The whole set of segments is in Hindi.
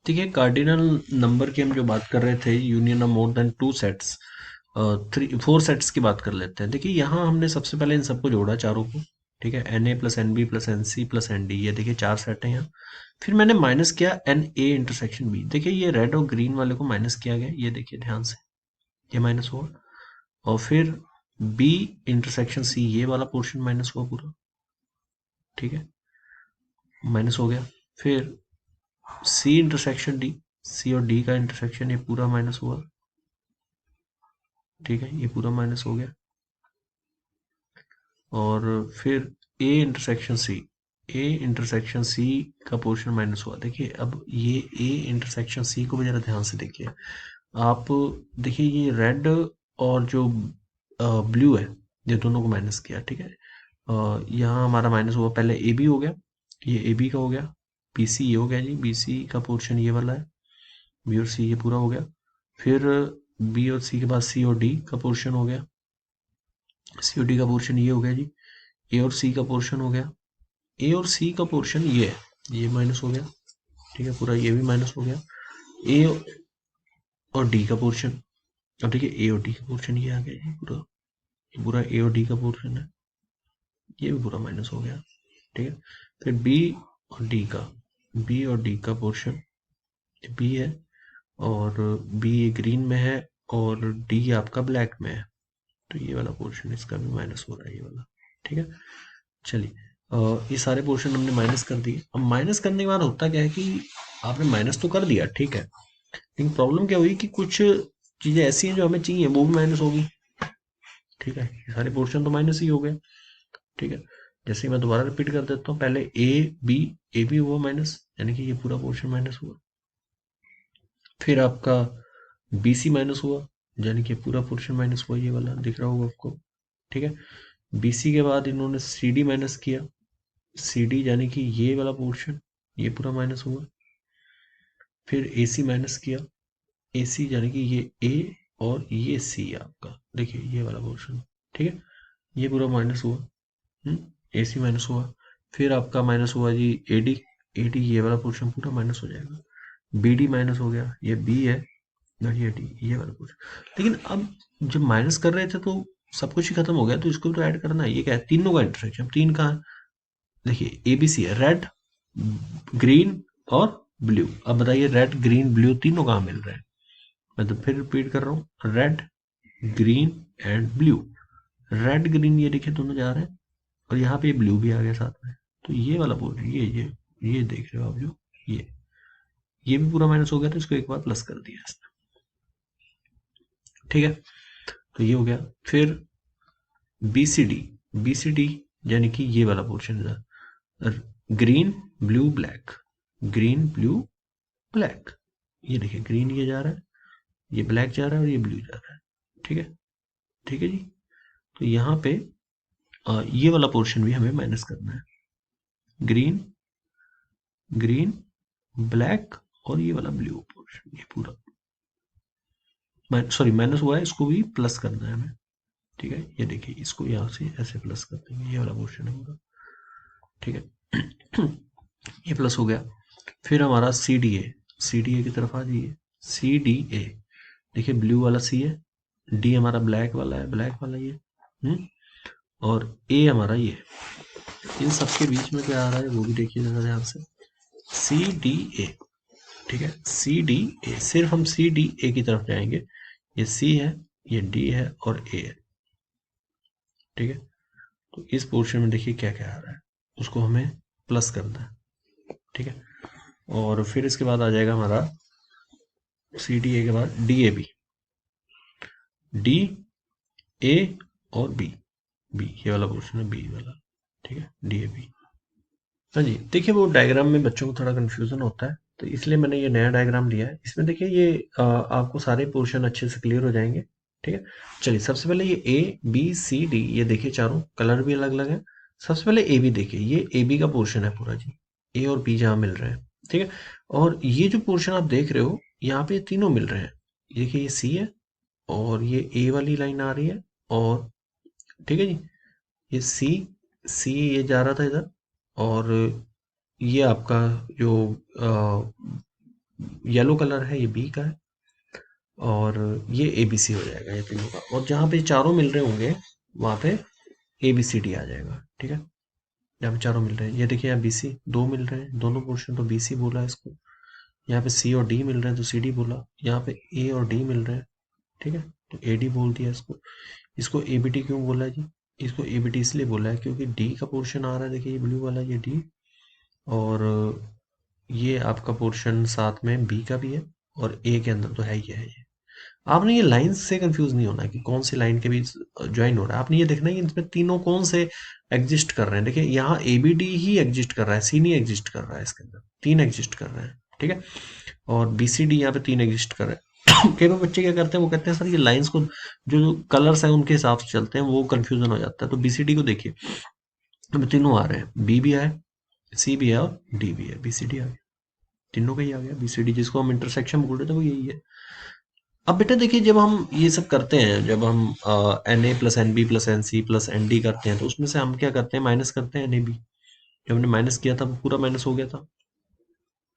देखिए कार्डिनल नंबर की हम जो बात कर रहे थे, union of more than two sets, three four sets की बात कर लेते हैं। देखिए यहाँ हमने सबसे पहले इन सबको जोड़ा चारों को, ठीक है, N A plus N B plus N C plus N D, ये देखिए चार सेट हैं यहाँ। फिर मैंने माइनस किया एन ए इंटरसेक्शन बी, देखिए ये रेड और ग्रीन वाले को माइनस किया गया, ये देखिए ध्यान से, ये माइनस हुआ। और फिर बी इंटरसेक्शन सी, ये वाला पोर्शन माइनस हुआ पूरा, ठीक है, माइनस हो गया। फिर सी इंटरसेक्शन डी, सी और डी का इंटरसेक्शन, ये पूरा माइनस हुआ, ठीक है, ये पूरा माइनस हो गया। और फिर A intersection C, A intersection C का पोर्शन माइनस हुआ। देखिए अब ये ए इंटरसेक्शन सी को भी जरा ध्यान से देखिए आप। देखिए ये रेड और जो ब्लू है, ये दोनों को माइनस किया, ठीक है। यहाँ हमारा माइनस हुआ, पहले ए बी हो गया, ये ए बी का हो गया, बी सी ये हो गया जी, बी सी का पोर्शन ये वाला है, बी और सी ये पूरा हो गया। फिर बी और सी के बाद सी और डी का पोर्शन हो गया, सी और डी का पोर्शन ये हो गया जी, ए और सी का पोर्शन हो गया, ए और सी का पोर्शन ये है, ये माइनस हो गया, ठीक है, पूरा ये भी माइनस हो गया। ए और डी का पोर्शन, अब देखिए ए और डी का पोर्शन ये आ गया जी, पूरा ये पूरा ए और डी का पोर्शन है, ये भी पूरा माइनस हो गया, ठीक है। फिर बी और डी का, बी और डी का पोर्शन बी है, और बी ग्रीन में है और डी आपका ब्लैक में है, तो ये वाला पोर्शन इसका भी माइनस हो रहा है, ये वाला, ठीक है। चलिए ये सारे पोर्शन हमने माइनस कर दिए। अब माइनस करने के बाद होता क्या है कि आपने माइनस तो कर दिया, ठीक है, लेकिन प्रॉब्लम क्या हुई कि कुछ चीजें ऐसी हैं जो हमें चाहिए वो भी माइनस होगी, ठीक है, ये सारे पोर्शन तो माइनस ही हो गए, ठीक है। जैसे मैं दोबारा रिपीट कर देता हूँ, पहले ए बी हुआ माइनस, यानी कि ये पूरा पोर्शन माइनस हुआ। फिर आपका बी सी माइनस हुआ, यानी कि पूरा पोर्शन माइनस हुआ, ये वाला दिख रहा होगा आपको, ठीक है। बी सी के बाद इन्होंने सी डी माइनस किया, सी डी यानी कि ये वाला पोर्शन, ये पूरा माइनस हुआ। फिर ए सी माइनस किया, ए सी यानी कि ये ए और ये सी आपका, देखिए ये वाला पोर्शन, ठीक है, ये पूरा माइनस हुआ, ए सी माइनस हुआ। फिर आपका माइनस हुआ जी ए डी, ए डी ये वाला पोर्शन पूरा माइनस हो जाएगा। बी डी माइनस हो गया, ये बी है और ये डी, ये वाला पोर्शन। लेकिन अब जब माइनस कर रहे थे तो सब कुछ ही खत्म हो गया, तो इसको भी तो ऐड करना है। ये क्या है, तीनों का इंटरसेक्शन, तीन का, देखिए ए बी सी है, रेड ग्रीन और ब्लू। अब बताइए रेड ग्रीन ब्लू तीनों कहाँ मिल रहे हैं। मैं तो फिर रिपीट कर रहा हूँ, red green and blue, red green ये देखिए दोनों जा रहे हैं, और यहाँ पे ब्लू भी आ गया साथ में। तो ये वाला बोल, ये देख रहे हो आप जो, ये भी पूरा माइनस हो गया, तो इसको एक बार प्लस कर दिया इसने, ठीक है। तो ये हो गया। फिर B C D, B C D यानी कि ये वाला पोर्शन है, green blue black, green blue black, ये देखिए ग्रीन ये जा रहा है, ये ब्लैक जा रहा है और ये ब्लू जा रहा है, ठीक है, ठीक है जी। तो यहाँ पे ये वाला पोर्शन भी हमें माइनस करना है, ग्रीन ग्रीन ब्लैक और ये वाला ब्लू पोर्शन, ये पूरा सॉरी माइनस हुआ है, इसको भी प्लस करना है हमें, ठीक है। ये देखिए इसको यहाँ से ऐसे प्लस कर देंगे, ये वाला पोर्शन है पूरा, ठीक है। ये प्लस हो गया। फिर हमारा सी डी ए, सी डी ए की तरफ आ जाइए, सी डी ए, देखिए ब्लू वाला सी है, डी हमारा ब्लैक वाला है, ब्लैक वाला ये, और ए हमारा ये, इन सबके बीच में क्या आ रहा है वो भी देखिए जरा ध्यान से, सी डी ए, ठीक है, सी डी ए, सिर्फ हम सी डी ए की तरफ जाएंगे, ये सी है, ये डी है और ए है, ठीक है। तो इस पोर्शन में देखिए क्या क्या आ रहा है, उसको हमें प्लस करना है, ठीक है। और फिर इसके बाद आ जाएगा हमारा सी डी ए के बाद D A B, D A और बी, बी ये वाला पोर्शन है, बी वाला, ठीक है, डी ए बी। हाँ जी, देखिए वो डायग्राम में बच्चों को थोड़ा कंफ्यूजन होता है, तो इसलिए मैंने ये नया डायग्राम लिया है। इसमें देखिए ये आपको सारे पोर्शन अच्छे से क्लियर हो जाएंगे, ठीक है। चलिए सबसे पहले ये ए बी सी डी, ये देखिए चारों कलर भी अलग अलग है। सबसे पहले ए बी देखिए, ये ए बी का पोर्शन है पूरा जी, ए और बी जहाँ मिल रहे हैं, ठीक है। और ये जो पोर्शन आप देख रहे हो यहाँ पे तीनों मिल रहे हैं, देखिए ये सी है और ये ए वाली लाइन आ रही है, और ठीक है जी, ये सी, सी ये जा रहा था इधर, और ये आपका जो येलो कलर है ये बी का है, और ये ए बी सी हो जाएगा ये तीनों का, और जहाँ पे चारों मिल रहे होंगे वहाँ पे ए बी सी डी आ जाएगा। ठीक है, यहाँ पे चारों मिल रहे हैं, ये देखिए यहाँ बी सी दो मिल रहे हैं, दोनों पोर्शन तो बी सी बोला है इसको। यहाँ पे सी और डी मिल रहे हैं तो सी डी बोला, यहाँ पे ए और डी मिल रहे हैं, ठीक है, तो ए डी बोल दिया इसको। इसको ए बी टी क्यों बोला है जी? इसको ए बी टी इसलिए बोला है क्योंकि डी का पोर्शन आ रहा है, देखिए ये ब्लू वाला ये डी, और ये आपका पोर्शन साथ में बी का भी है, और ए के अंदर तो है ही है ये। आपने ये लाइंस से कंफ्यूज नहीं होना कि कौन सी लाइन के बीच ज्वाइन हो रहा है, आपने ये देखना है कि इसमें तीनों कौन से एग्जिस्ट कर रहे हैं। देखिए यहाँ ए बी डी ही एग्जिस्ट कर रहा है, सी नहीं एग्जिस्ट कर रहा है, इसके अंदर तीन एग्जिस्ट कर रहे हैं, ठीक है, और बी सी डी यहाँ पे तीन एग्जिस्ट कर रहे हैं। कई बार बच्चे क्या करते हैं, वो कहते हैं सर ये लाइंस को जो कलर्स हैं उनके हिसाब से चलते हैं, वो कंफ्यूजन हो जाता है। तो बी सी डी को देखिए, हमें तीनों आ रहे हैं, बी भी आए, सी भी है और डी भी है, बी सी डी आ गया, तीनों का ही आ गया बी सी डी, जिसको हम इंटरसेक्शन बोल रहे थे वो यही है। अब बेटा देखिए, जब हम ये सब करते हैं, जब हम N A plus N B plus N C plus N D करते हैं, तो उसमें से हम क्या करते हैं, माइनस करते हैं एन ए बी। जब हमने माइनस किया था वो पूरा माइनस हो गया था,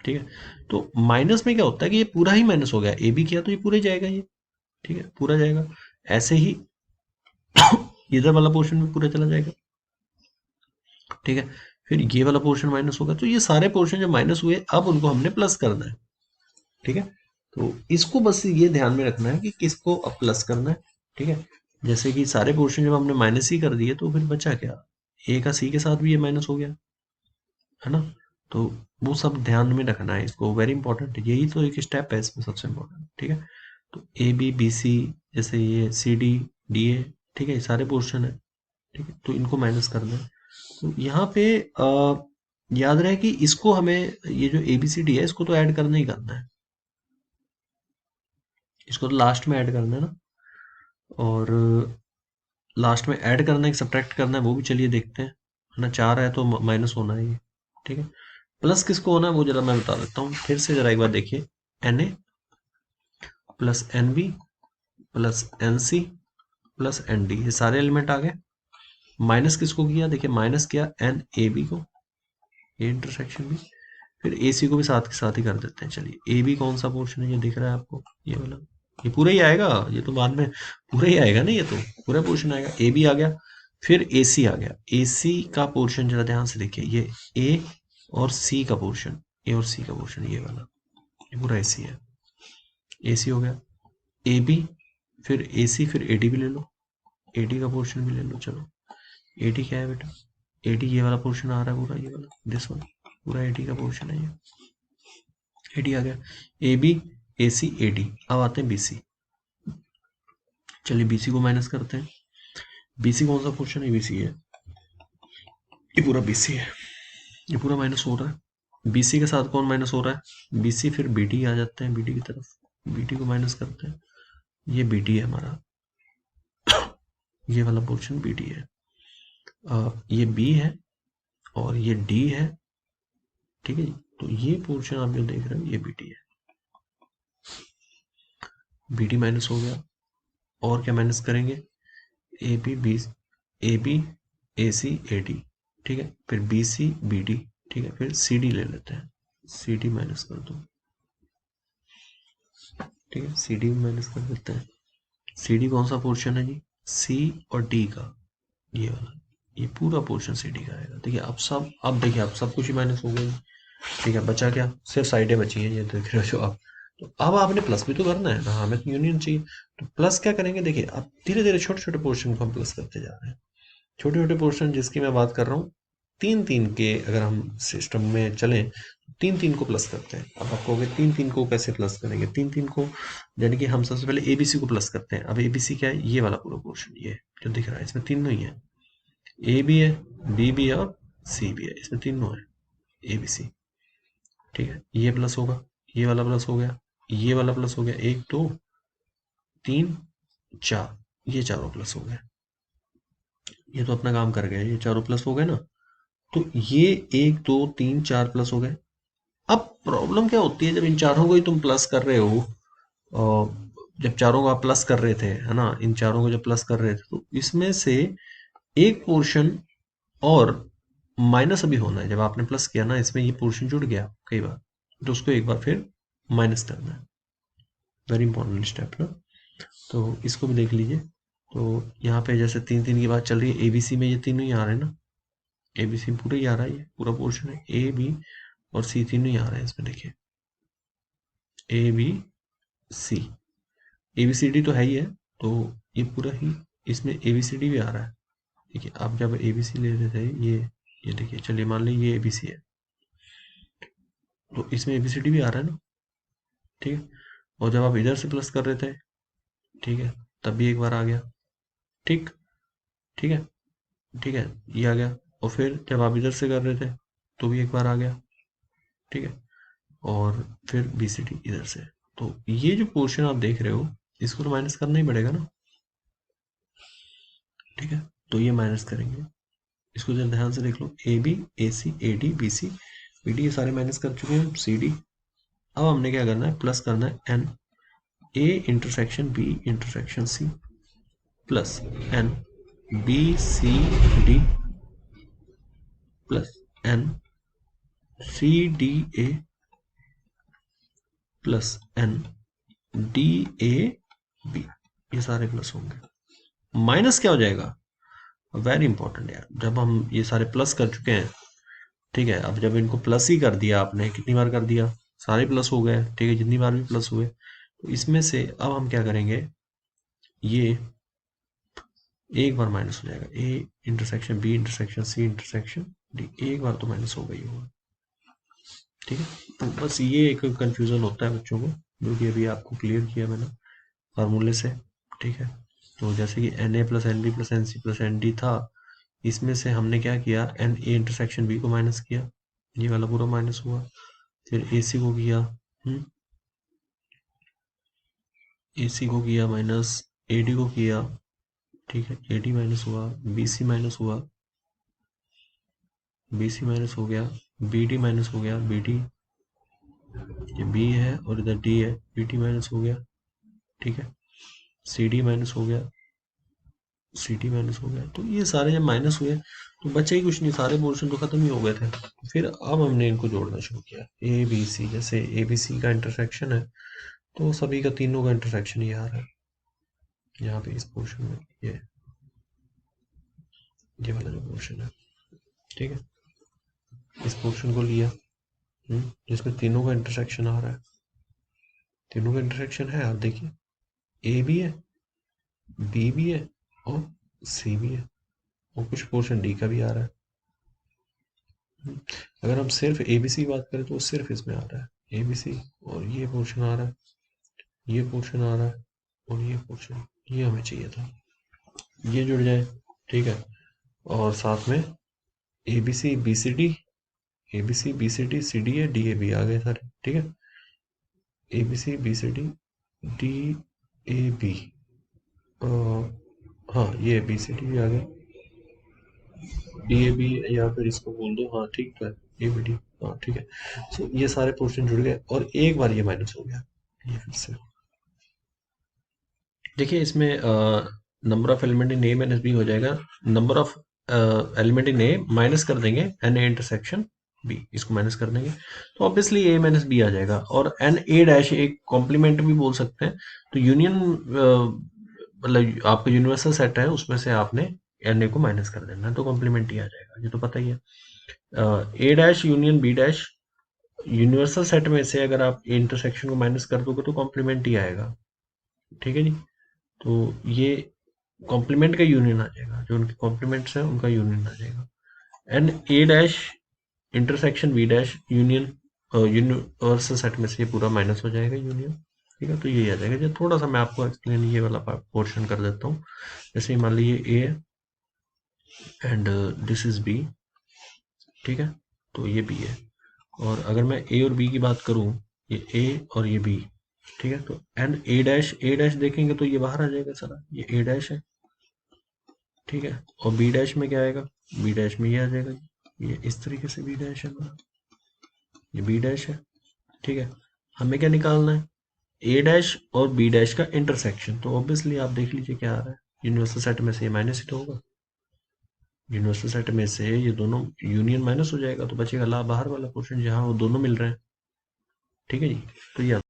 ठीक है। तो माइनस में क्या होता है कि ये पूरा ही माइनस हो गया, ए बी किया तो ये पूरा ही जाएगा ये, ठीक है, पूरा जाएगा। ऐसे ही इधर वाला पोर्शन भी पूरा चला जाएगा, ठीक है। फिर ये वाला पोर्शन माइनस होगा, तो ये सारे पोर्शन जो माइनस हुए अब उनको हमने प्लस करना है, ठीक है। तो इसको बस ये ध्यान में रखना है कि किसको अब प्लस करना है, ठीक है। जैसे कि सारे पोर्शन जब हमने माइनस ही कर दिए तो फिर बचा क्या, ए का सी के साथ भी ये माइनस हो गया, है ना। तो वो सब ध्यान में रखना है, इसको वेरी इंपॉर्टेंट, यही तो एक स्टेप है इसमें सबसे इम्पोर्टेंट, ठीक है। तो ए बी बी सी, जैसे ये सी डी डी ए, ठीक है, ये सारे पोर्शन है, ठीक है, तो इनको माइनस करना है। तो यहाँ पे याद रहे कि इसको हमें, ये जो ए बी सी डी है इसको तो ऐड करना ही करना है, इसको तो लास्ट में ऐड करना है ना, और लास्ट में ऐड करना है कि सब्ट्रैक्ट करना है वो भी चलिए देखते हैं, है ना। चार है तो माइनस होना है ये, ठीक है। प्लस किसको होना है वो जरा मैं बता देता हूँ, फिर से जरा एक बार देखिए, N A plus N B plus N C plus N D, ये सारे एलिमेंट आ गए। माइनस किसको किया, देखिए माइनस किया एन ए बी को, ए इंटरसेक्शन भी, फिर ए सी को भी साथ के साथ ही कर देते हैं। चलिए ए बी कौन सा पोर्शन है ये दिख रहा है आपको, ये वाला, ये पूरा ही आएगा, ये तो बाद में पूरा ही आएगा ना, ये तो पूरा पोर्शन आएगा। ए बी आ गया, फिर ए सी आ गया, ए सी का पोर्शन जरा ध्यान से देखिए, ये ए और सी का पोर्शन, ए और सी का पोर्शन ये वाला, ये पूरा ए सी है, ए सी हो गया। ए बी, फिर ए सी, फिर ए डी भी ले लो, ए डी का पोर्शन भी ले लो। चलो ए डी क्या है बेटा, ए डी ये वाला पोर्शन आ रहा है पूरा, ये वाला दिस वन, पूरा ए डी का पोर्शन है ये, ए डी आ गया। ए B A C A D, अब आते हैं बी सी। चलिए बी सी को माइनस करते हैं, बी सी कौन सा पोर्शन है, बी सी है, ये पूरा बी सी है, ये पूरा माइनस हो रहा है। बी सी के साथ कौन माइनस हो रहा है, बी सी, फिर बी डी आ जाते हैं, बी डी की तरफ, बी डी को माइनस करते हैं, ये बी डी है हमारा, ये वाला पोर्शन बी डी है, ये बी है और ये डी है, ठीक है जी। तो ये पोर्शन आप जो देख रहे हो ये बी डी है, बी डी माइनस हो गया, और क्या माइनस करेंगे, A B B, A B A C A D, ठीक है, फिर बी सी बी डी, ठीक है, फिर सी डी ले लेते हैं, सी डी माइनस कर दो, ठीक है, सी डी माइनस कर देते हैं। सी डी कौन सा पोर्शन है जी, सी और डी का, ये वाला, ये पूरा पोर्शन सी डी का आएगा। देखिए अब देखिए अब सब कुछ ही माइनस हो गया, ठीक है, बचा क्या, सिर्फ साइडें बची हैं, ये देख रहे हो आप। तो अब आपने प्लस भी तो करना है ना, हमें तो यूनियन चाहिए, तो प्लस क्या करेंगे, देखिए अब धीरे धीरे छोटे छोटे पोर्शन को हम प्लस करते जा रहे हैं, छोटे छोटे पोर्शन जिसकी मैं बात कर रहा हूँ, तीन तीन के अगर हम सिस्टम में चलें, तीन तीन को प्लस करते हैं। अब आप कहोगे तीन तीन को कैसे प्लस करेंगे, तीन तीन को यानी कि हम सबसे पहले एबीसी को प्लस करते हैं। अब एबीसी क्या है, ये वाला पूरा पोर्शन, ये जो दिख रहा है इसमें तीनों ही है, ए भी है, बी भी है और सी भी है, इसमें तीनों है एबीसी, ठीक है। ये प्लस होगा, ये वाला प्लस हो गया, ये वाला प्लस हो गया, एक दो तीन चार, ये चारों प्लस हो गए, ये तो अपना काम कर गए, ये चारों प्लस हो गए ना। तो ये एक दो तीन चार प्लस हो गए। अब प्रॉब्लम क्या होती है, जब इन चारों को ही तुम प्लस कर रहे हो, जब चारों को आप प्लस कर रहे थे, है ना, इन चारों को जब प्लस कर रहे थे, तो इसमें से एक पोर्शन और माइनस अभी होना है। जब आपने प्लस किया ना, इसमें ये पोर्शन जुड़ गया कई बार, तो उसको एक बार फिर माइनस करना है, वेरी इंपॉर्टेंट स्टेप ना। तो इसको भी देख लीजिए। तो यहाँ पे जैसे 3 3 की बात चल रही है, एबीसी में ये तीनों ही आ रहे हैं ना, एबीसी पूरा ही आ रहा है, ये पूरा पोर्शन है, ए बी और सी तीनों ही आ रहे हैं इसमें, देखिए A B C, A B C D तो है ही है, तो ये पूरा ही इसमें ए बी सी डी भी आ रहा है। ठीक है, आप जब ए बी सी ले रहे थे, ये देखिए, चलिए मान लीजिए ये ए बी सी है, तो इसमें ए बी सी डी भी आ रहा है ना। ठीक है, और जब आप इधर से प्लस कर रहे थे, ठीक है, तब भी एक बार आ गया। ठीक, ठीक है, ठीक है, ये आ गया। और फिर जब आप इधर से कर रहे थे तो भी एक बार आ गया। ठीक है, और फिर बी सी डी इधर से। तो ये जो पोर्शन आप देख रहे हो, इसको तो माइनस करना ही पड़ेगा ना। ठीक है, तो ये माइनस करेंगे, इसको जरा ध्यान से देख लो, A B, A C, A D, B C, B D, ये सारे माइनस कर चुके हैं, सी डी। अब हमने क्या करना है, प्लस करना है N, A intersection B intersection C, plus N B C D, plus N C D A, plus N D A B, ये सारे प्लस होंगे। माइनस क्या हो जाएगा, वेरी इंपॉर्टेंट यार, जब हम ये सारे प्लस कर चुके हैं, ठीक है, अब जब इनको प्लस ही कर दिया आपने, कितनी बार कर दिया, सारे प्लस हो गए, ठीक है, जितनी बार भी प्लस हुए, तो इसमें से अब हम क्या करेंगे, ये एक बार माइनस हो जाएगा, A intersection B intersection C intersection D, एक बार तो माइनस हो गई होगा। ठीक है, तो बस ये एक कंफ्यूजन होता है बच्चों को, जो कि अभी आपको क्लियर किया मैंने फार्मूले से। ठीक है, तो जैसे कि N A plus N B plus N C plus N D था, इसमें से हमने क्या किया, एन ए इंटरसेक्शन बी को माइनस किया, ये वाला पूरा माइनस हुआ, फिर ए सी को किया, ए सी को किया माइनस, ए डी को किया, ठीक है, ए डी माइनस हुआ, बी सी माइनस हुआ, बी सी माइनस हो गया, बी डी माइनस हो गया, बी डी, ये बी है और इधर डी है, बी डी माइनस हो गया। ठीक है, सी डी माइनस हो गया, सी डी माइनस हो गया। तो ये सारे जब माइनस हुए तो बचे ही कुछ नहीं, सारे पोर्शन तो खत्म ही हो गए थे। फिर अब हमने इनको जोड़ना शुरू किया, ए बी सी, जैसे ए बी सी का इंटरसेक्शन है, तो सभी का तीनों का इंटरसेक्शन ये आ रहा है यहाँ पे इस पोर्शन में, ये वाला जो पोर्शन है। ठीक है, इस पोर्शन को लिया, जिसमें तीनों का इंटरसेक्शन आ रहा है, तीनों का इंटरसेक्शन है, आप देखिए, ए भी है, बी भी है और सी भी है, और कुछ पोर्शन डी का भी आ रहा है। अगर हम सिर्फ एबीसी की बात करें तो सिर्फ इसमें आ रहा है एबीसी, और ये पोर्शन आ रहा है, ये पोर्शन आ रहा है, और ये पोर्शन, ये हमें चाहिए था, ये जुड़ जाए। ठीक है, और साथ में A B C B C D, A B C B C D C D है, डी ए बी आ गए सारे। ठीक है, A B C B C D D A B, हाँ ये बी सी डी भी आ गए, डी ए बी या फिर इसको बोल दो, हाँ ठीक है, ए बी डी, हाँ ठीक है। सो ये सारे पोर्शन जुड़ गए और एक बार ये माइनस हो गया, ये फिर से देखिए, इसमें number of element in A minus B हो जाएगा, number of element in A minus कर देंगे एन ए इंटरसेक्शन बी, इसको माइनस कर देंगे, तो ऑब्वियसली ए माइनस बी आ जाएगा, और एन ए डैश एक कॉम्प्लीमेंट भी बोल सकते हैं। तो यूनियन मतलब आपका यूनिवर्सल सेट है, उसमें से आपने एन ए को माइनस कर देना है, तो कॉम्प्लीमेंट ही आ जाएगा, ये तो पता ही है। A dash union B dash, universal set में से अगर आप ए इंटरसेक्शन को माइनस कर दोगे तो कॉम्प्लीमेंट ही आएगा। ठीक है जी, तो ये कॉम्प्लीमेंट का यूनियन आ जाएगा, जो उनके कॉम्प्लीमेंट्स हैं उनका यूनियन आ जाएगा। And A dash intersection B dash union, universal set में से ये पूरा माइनस हो जाएगा यूनियन। ठीक है, तो ये आ जाएगा। जो थोड़ा सा मैं आपको एक्सप्लेन ये वाला पोर्शन कर देता हूँ, जैसे मान लीजिए A and this is B, ठीक है, तो ये बी है, और अगर मैं ए और बी की बात करूं, ये ए और ये बी, ठीक है, तो एंड ए डैश देखेंगे तो ये बाहर आ जाएगा सारा, ये ए डैश है, ठीक है, और बी डैश में क्या आएगा, बी डैश में ये आ जाएगा, ये इस तरीके से बी डैश है हमारा, ये बी डैश है। ठीक है, हमें क्या निकालना है, ए डैश और बी डैश का इंटरसेक्शन, तो ऑब्वियसली आप देख लीजिए क्या आ रहा है, यूनिवर्सल सेट में से ये माइनस ही तो होगा, यूनिवर्सल सेट में से ये दोनों यूनियन माइनस हो जाएगा, तो बचेगा ला बाहर वाला पोर्शन जहां वो दोनों मिल रहे हैं। ठीक है जी। तो ये